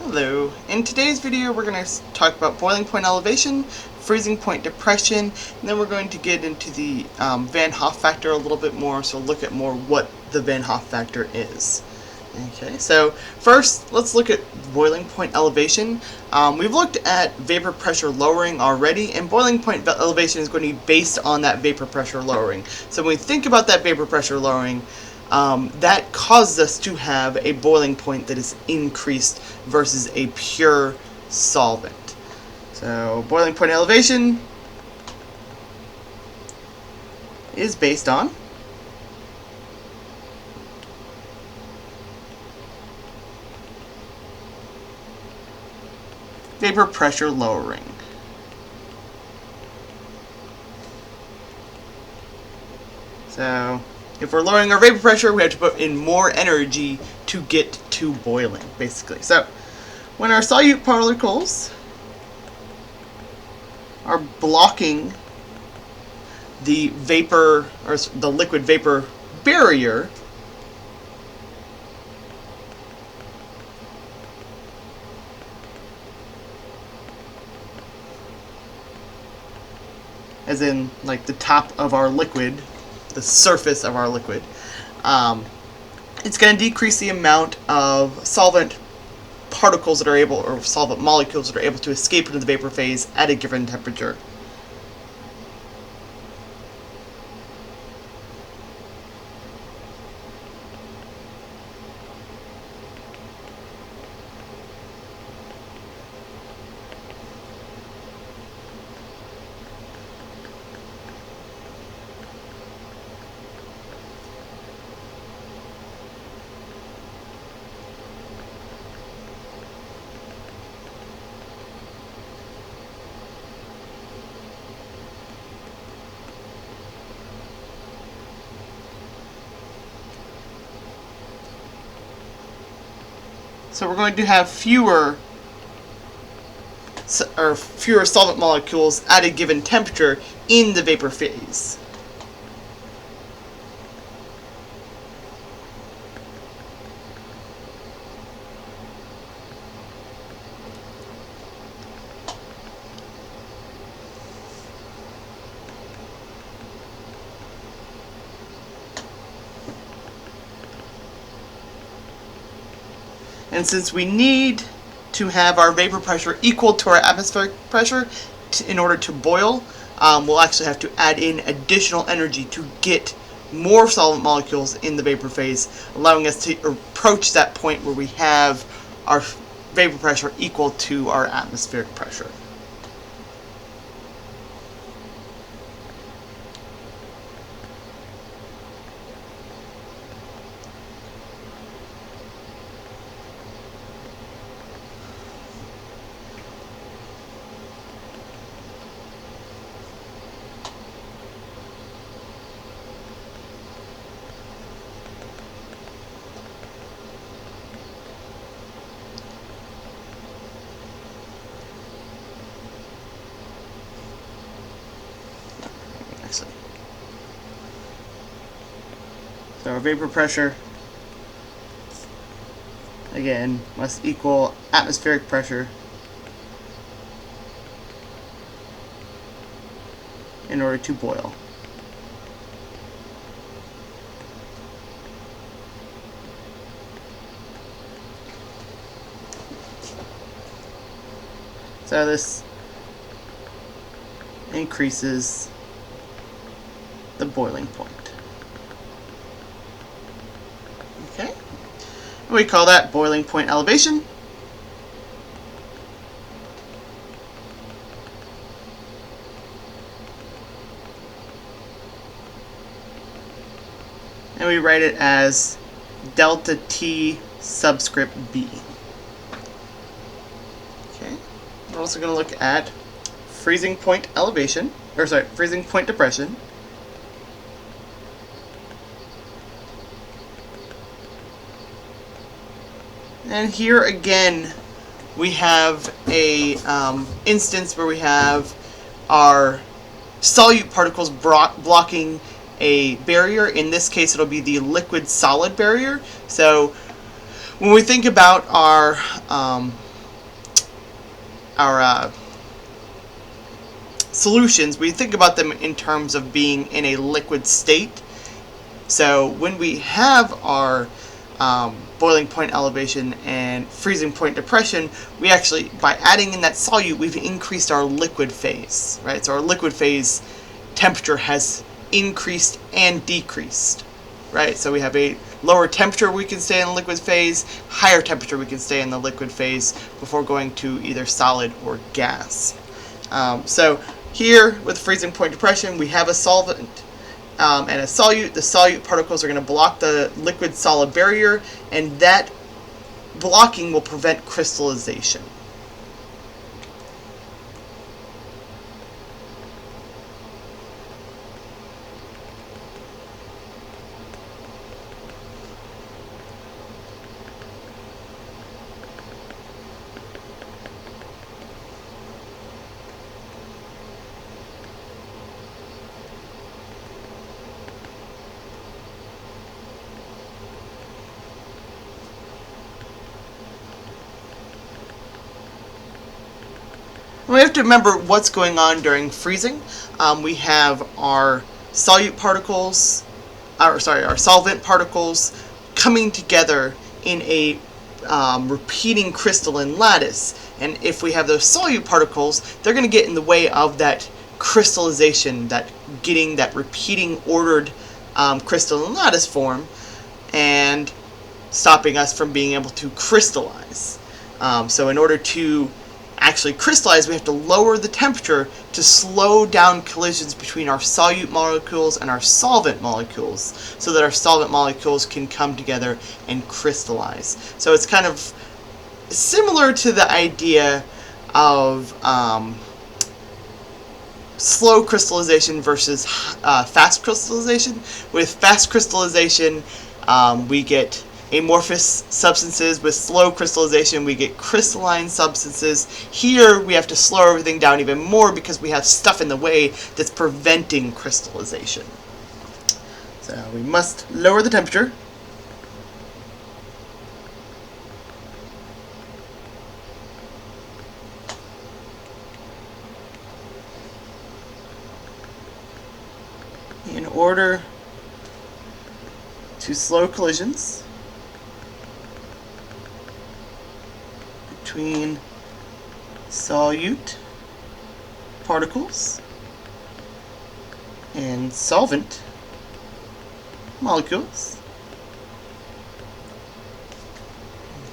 Hello. In today's video we're going to talk about boiling point elevation, freezing point depression, and then we're going to get into the Van Hoff factor a little bit more, so look at more what the Van Hoff factor is. Okay, so first let's look at boiling point elevation. We've looked at vapor pressure lowering already, and boiling point elevation is going to be based on that vapor pressure lowering. So when we think about that vapor pressure lowering, that causes us to have a boiling point that is increased versus a pure solvent. So boiling point elevation is based on vapor pressure lowering. So if we're lowering our vapor pressure, we have to put in more energy to get to boiling, basically. So when our solute particles are blocking the vapor, or the liquid vapor barrier, as in like the top of our liquid, the surface of our liquid, it's going to decrease the amount of solvent particles that are able, or solvent molecules that are able to escape into the vapor phase at a given temperature. So we're going to have fewer solvent molecules at a given temperature in the vapor phase. And since we need to have our vapor pressure equal to our atmospheric pressure in order to boil, we'll actually have to add in additional energy to get more solvent molecules in the vapor phase, allowing us to approach that point where we have our vapor pressure equal to our atmospheric pressure. So our vapor pressure, again, must equal atmospheric pressure in order to boil. So this increases the boiling point. Okay, we call that boiling point elevation. And we write it as delta T subscript B. Okay, we're also going to look at freezing point elevation, or sorry, freezing point depression. And here again, we have a instance where we have our solute particles blocking a barrier. In this case, it'll be the liquid-solid barrier. So when we think about our solutions, we think about them in terms of being in a liquid state. So when we have our boiling point elevation and freezing point depression, we actually, by adding in that solute, we've increased our liquid phase, right? So our liquid phase temperature has increased and decreased, right? So we have a lower temperature we can stay in the liquid phase, higher temperature we can stay in the liquid phase before going to either solid or gas. So here with freezing point depression, we have a solvent and a solute. The solute particles are going to block the liquid-solid barrier, and that blocking will prevent crystallization. We have to remember what's going on during freezing. We have our solute particles, our solvent particles coming together in a repeating crystalline lattice. And if we have those solute particles, they're going to get in the way of that crystallization, that getting that repeating ordered crystalline lattice form, and stopping us from being able to crystallize. So in order to actually crystallize, we have to lower the temperature to slow down collisions between our solute molecules and our solvent molecules, so that our solvent molecules can come together and crystallize. So it's kind of similar to the idea of slow crystallization versus fast crystallization. With fast crystallization, we get amorphous substances. With slow crystallization, we get crystalline substances. Here, we have to slow everything down even more because we have stuff in the way that's preventing crystallization. So we must lower the temperature. In order to slow collisions between solute particles and solvent molecules.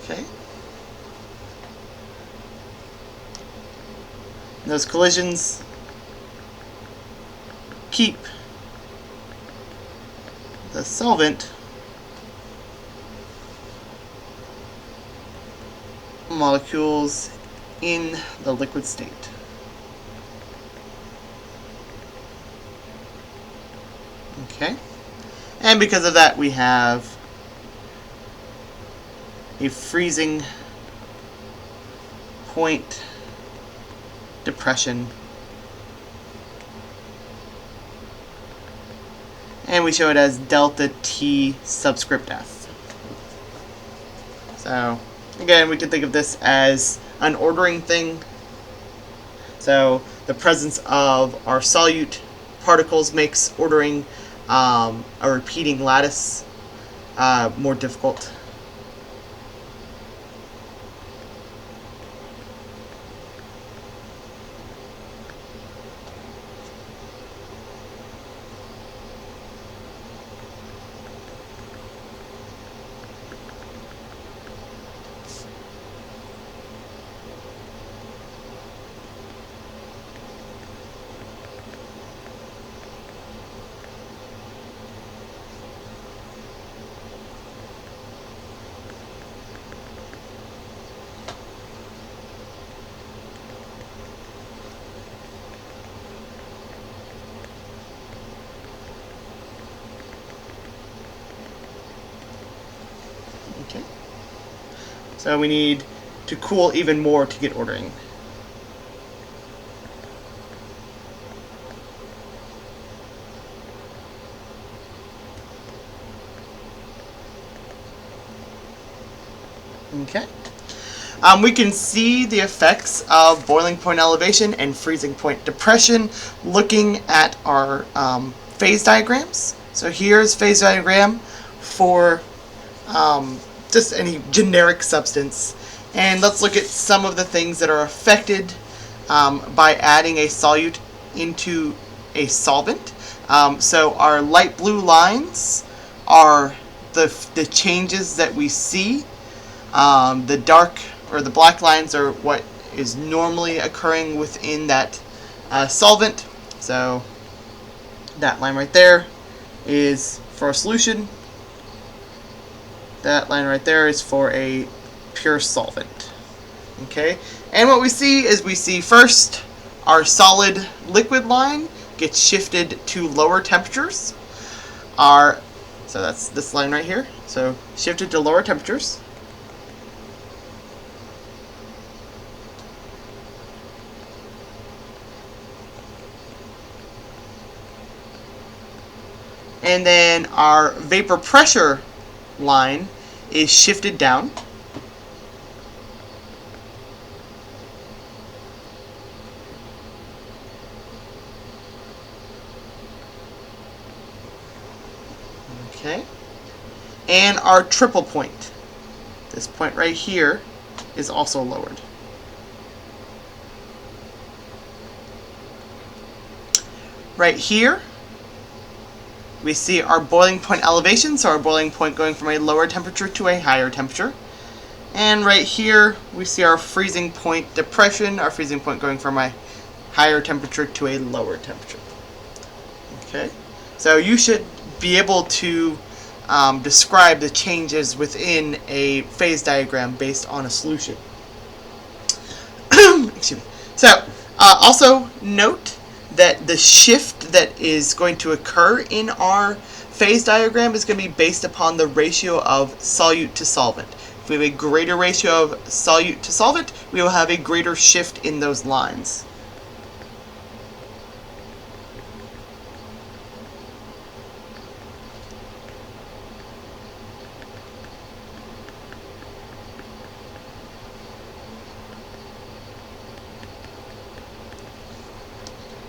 Okay. And those collisions keep the solvent molecules in the liquid state. Okay, and because of that, we have a freezing point depression, and we show it as delta T subscript F. So again, we can think of this as an ordering thing. So the presence of our solute particles makes ordering a repeating lattice more difficult. Okay. So we need to cool even more to get ordering. Okay. We can see the effects of boiling point elevation and freezing point depression looking at our phase diagrams. So here's phase diagram for just any generic substance. And let's look at some of the things that are affected by adding a solute into a solvent. So our light blue lines are the changes that we see. The dark or the black lines are what is normally occurring within that solvent. So that line right there is for a solution. That line right there is for a pure solvent. Okay, and what we see is first our solid liquid line gets shifted to lower temperatures. So that's this line right here. So shifted to lower temperatures. And then our vapor pressure line is shifted down. Okay. And our triple point, this point right here, is also lowered. Right here, we see our boiling point elevation, so our boiling point going from a lower temperature to a higher temperature. And right here, we see our freezing point depression, our freezing point going from a higher temperature to a lower temperature. Okay, so you should be able to describe the changes within a phase diagram based on a solution. Excuse me. So, also note that the shift that is going to occur in our phase diagram is going to be based upon the ratio of solute to solvent. If we have a greater ratio of solute to solvent, we will have a greater shift in those lines.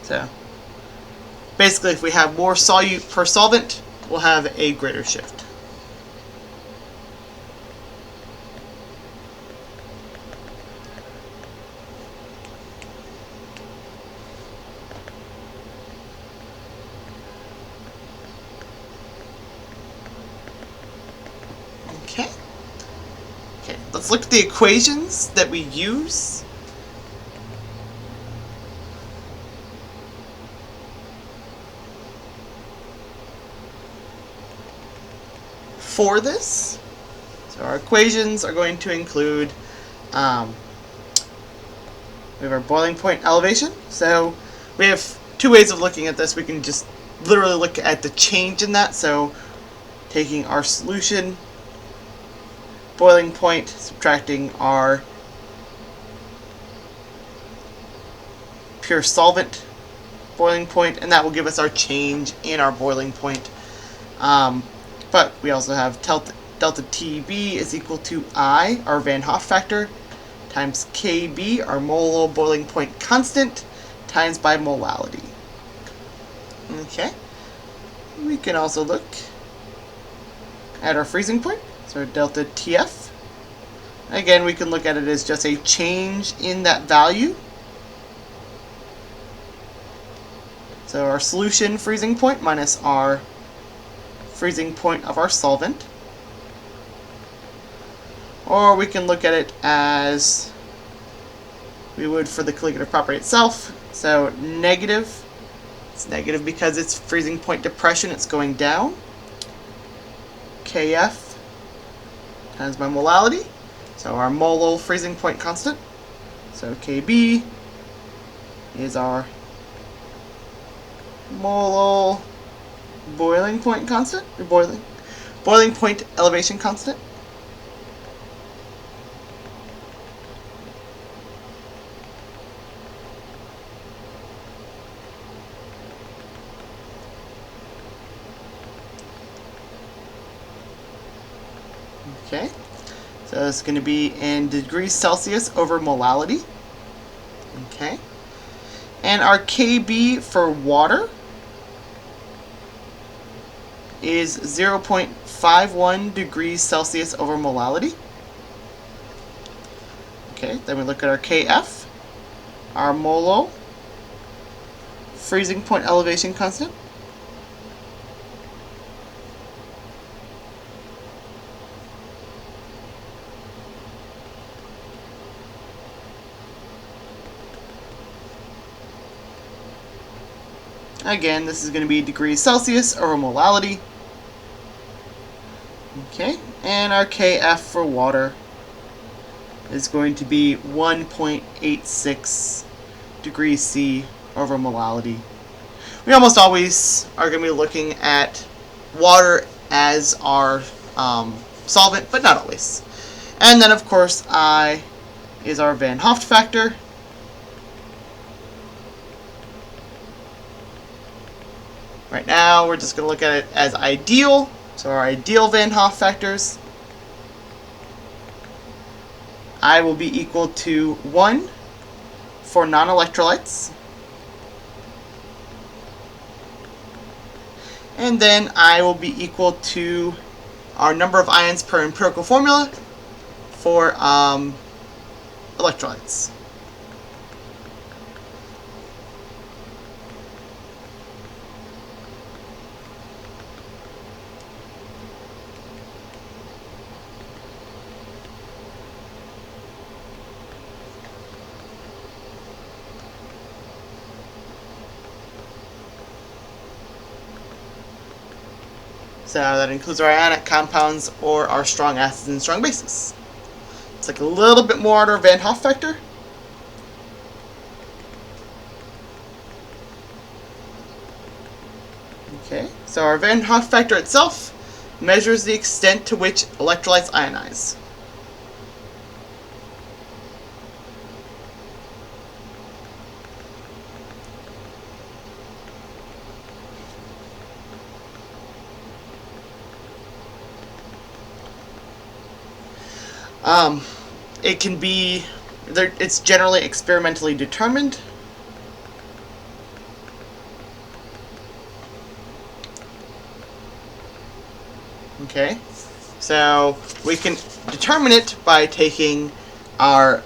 So basically, if we have more solute per solvent, we'll have a greater shift. Okay. Okay, let's look at the equations that we use for this. So our equations are going to include, we have our boiling point elevation. So we have two ways of looking at this. We can just literally look at the change in that. So taking our solution boiling point, subtracting our pure solvent boiling point, and that will give us our change in our boiling point. But we also have delta TB is equal to I, our Van Hoff factor, times KB, our molar boiling point constant, times by molality. Okay. We can also look at our freezing point, so delta TF. Again, we can look at it as just a change in that value. So our solution freezing point minus our freezing point of our solvent. Or we can look at it as we would for the colligative property itself. So negative, it's negative because it's freezing point depression, it's going down. Kf times by molality, so our molar freezing point constant. So Kb is our molar boiling point constant, or boiling point elevation constant. Okay, So it's going to be in degrees Celsius over molality. Okay. And our Kb for water is 0.51 degrees Celsius over molality. Okay, then we look at our Kf, our molo, freezing point elevation constant. Again, this is going to be degrees Celsius over molality. Okay, and our Kf for water is going to be 1.86 degrees C over molality. We almost always are going to be looking at water as our solvent, but not always. And then, of course, I is our Van Hoff factor. Right now, we're just going to look at it as ideal. So our ideal Van Hoff factors, I will be equal to 1 for non-electrolytes. And then I will be equal to our number of ions per empirical formula for electrolytes. So that includes our ionic compounds or our strong acids and strong bases. It's like a little bit more on our Van Hoff factor. Okay, so our Van Hoff factor itself measures the extent to which electrolytes ionize. It can be, it's generally experimentally determined. Okay, so we can determine it by taking our,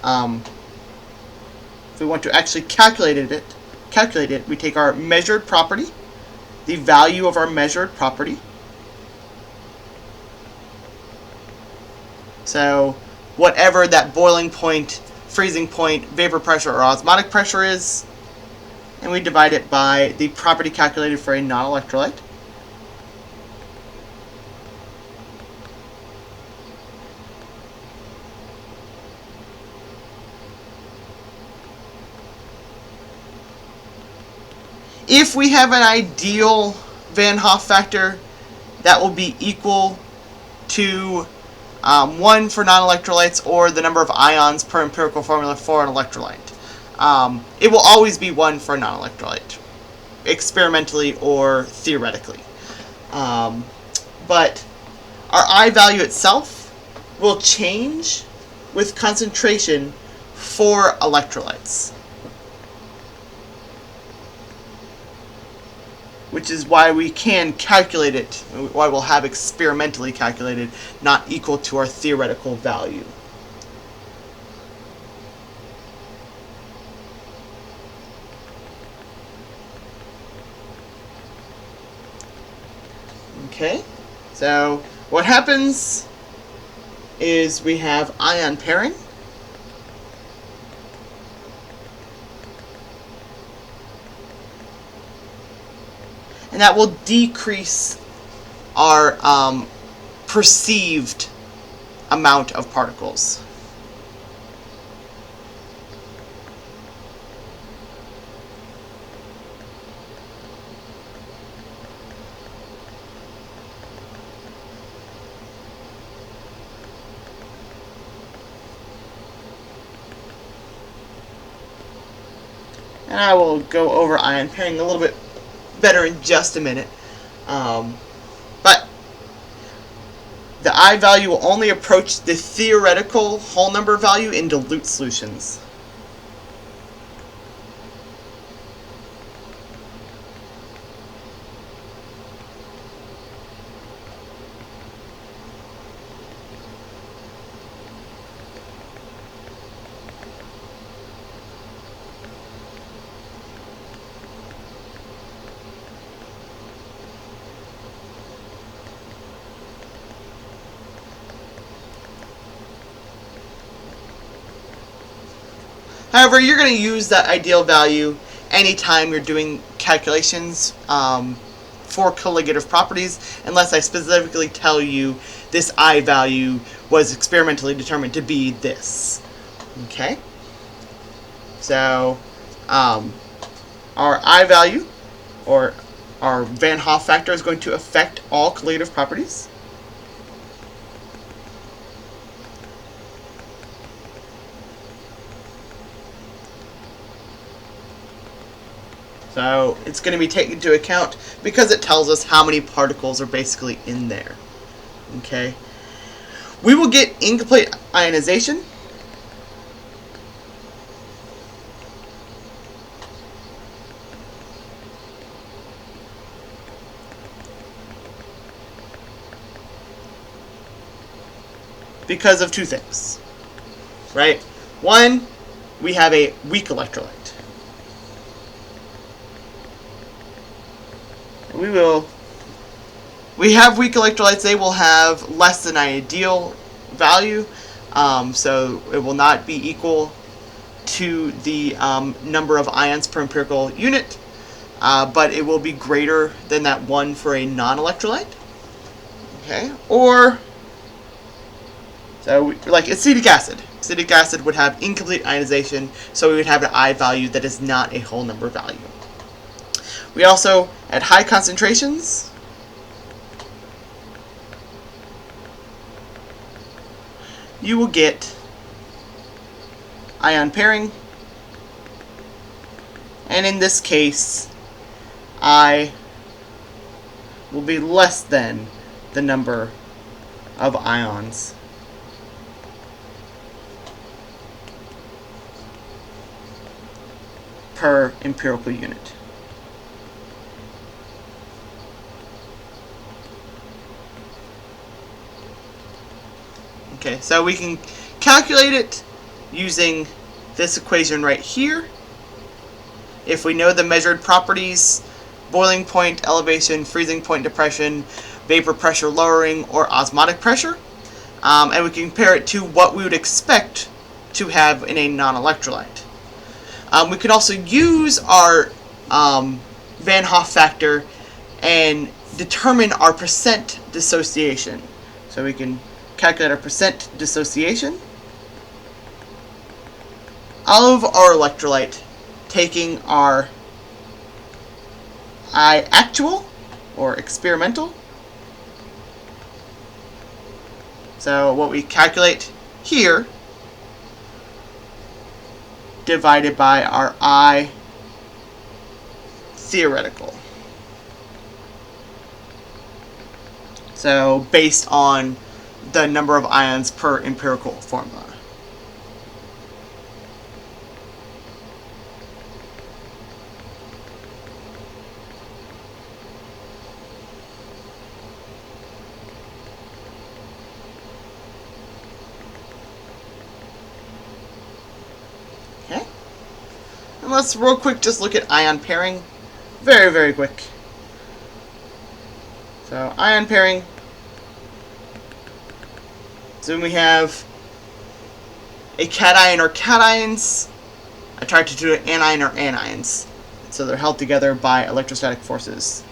if we want to actually calculate it, we take our measured property, the value of our measured property. So whatever that boiling point, freezing point, vapor pressure, or osmotic pressure is, and we divide it by the property calculated for a non-electrolyte. If we have an ideal Van Hoff factor, that will be equal to 1 for non-electrolytes, or the number of ions per empirical formula for an electrolyte. It will always be 1 for a non-electrolyte, experimentally or theoretically. But our I value itself will change with concentration for electrolytes, which is why we can calculate it, why we'll have experimentally calculated, not equal to our theoretical value. Okay, so what happens is we have ion pairing. And that will decrease our perceived amount of particles. And I will go over ion pairing a little bit better in just a minute. But the the I value will only approach the theoretical whole number value in dilute solutions. However, you're going to use that ideal value anytime you're doing calculations for colligative properties, unless I specifically tell you this I value was experimentally determined to be this. Okay? So, our I value, or our Van Hoff factor, is going to affect all colligative properties. So it's going to be taken into account because it tells us how many particles are basically in there. Okay. We will get incomplete ionization. Because of two things. Right? One, we have a weak electrolyte. We have weak electrolytes. They will have less than ideal value, so it will not be equal to the number of ions per empirical unit, but it will be greater than that one for a non-electrolyte. Okay, or so like acetic acid. Acetic acid would have incomplete ionization, so we would have an I value that is not a whole number value. We also, at high concentrations, you will get ion pairing, and in this case, I will be less than the number of ions per empirical unit. Okay, so we can calculate it using this equation right here. If we know the measured properties, boiling point elevation, freezing point depression, vapor pressure lowering, or osmotic pressure, and we can compare it to what we would expect to have in a non-electrolyte. We can also use our Van Hoff factor and determine our percent dissociation. So we can calculate our percent dissociation of our electrolyte, taking our I actual, or experimental. So what we calculate here divided by our I theoretical. So based on the number of ions per empirical formula. Okay. And let's real quick just look at ion pairing. Very, very quick. So ion pairing. So when we have a cation or cations attracted to an anion or anions. So they're held together by electrostatic forces.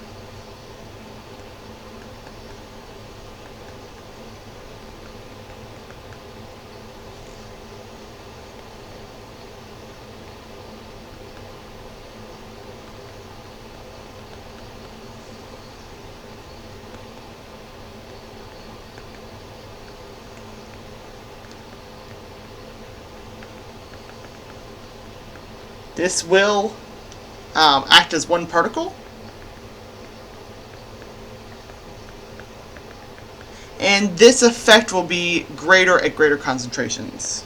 This will act as one particle. and this effect will be greater at greater concentrations.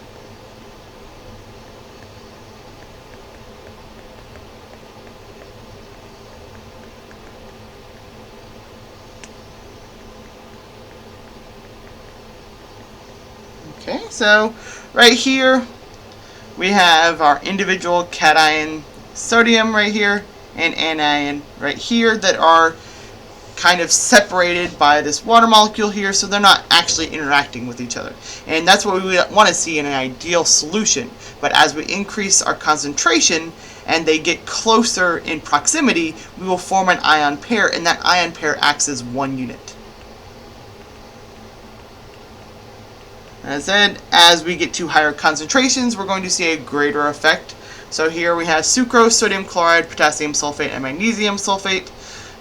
Okay, so right here we have our individual cation sodium right here and anion right here that are kind of separated by this water molecule here, so they're not actually interacting with each other. And that's what we want to see in an ideal solution. But as we increase our concentration and they get closer in proximity, we will form an ion pair, and that ion pair acts as one unit. As I said, as we get to higher concentrations, we're going to see a greater effect. So here we have sucrose, sodium chloride, potassium sulfate, and magnesium sulfate.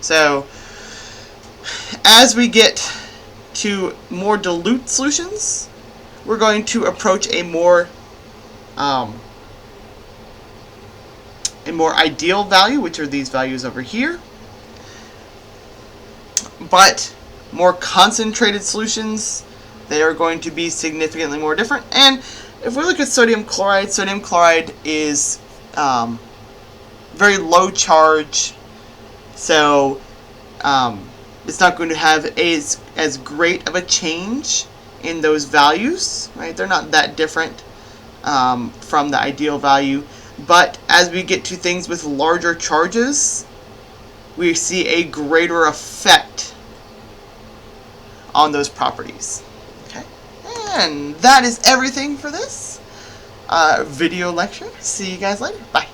So as we get to more dilute solutions, we're going to approach a more ideal value, which are these values over here. But more concentrated solutions, they are going to be significantly more different. And if we look at sodium chloride is very low charge, so it's not going to have as great of a change in those values, right? They're not that different from the ideal value. But as we get to things with larger charges, we see a greater effect on those properties. Okay, and that is everything for this video lecture. See you guys later. Bye.